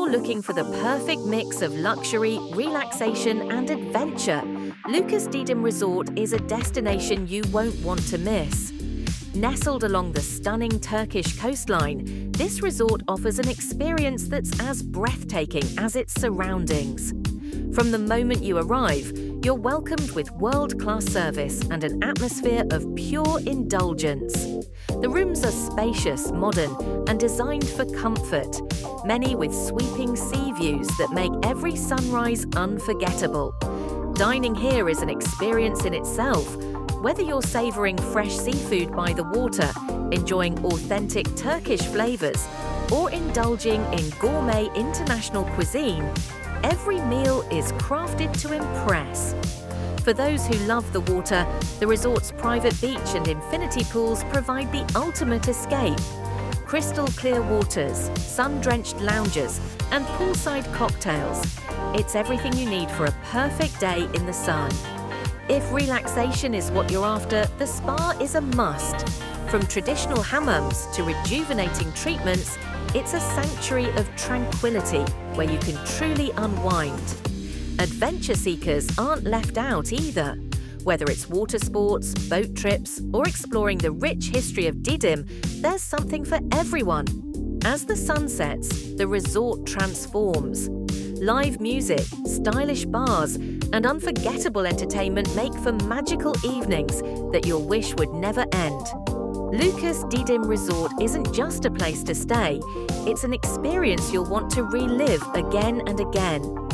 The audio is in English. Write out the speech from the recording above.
you're looking for the perfect mix of luxury, relaxation and adventure, Lucas Didim Resort is a destination you won't want to miss. Nestled along the stunning Turkish coastline, this resort offers an experience that's as breathtaking as its surroundings. From the moment you arrive, you're welcomed with world-class service and an atmosphere of pure indulgence. The rooms are spacious, modern, and designed for comfort, many with sweeping sea views that make every sunrise unforgettable. Dining here is an experience in itself. Whether you're savouring fresh seafood by the water, enjoying authentic Turkish flavours, or indulging in gourmet international cuisine, every meal is crafted to impress. For those who love the water, the resort's private beach and infinity pools provide the ultimate escape. Crystal clear waters, sun-drenched lounges, and poolside cocktails. It's everything you need for a perfect day in the sun. If relaxation is what you're after, the spa is a must. From traditional hammams to rejuvenating treatments, it's a sanctuary of tranquility where you can truly unwind. Adventure seekers aren't left out either. Whether it's water sports, boat trips, or exploring the rich history of Didim, there's something for everyone. As the sun sets, the resort transforms. Live music, stylish bars, and unforgettable entertainment make for magical evenings that you'll wish would never end. Lucas Didim Resort isn't just a place to stay, it's an experience you'll want to relive again and again.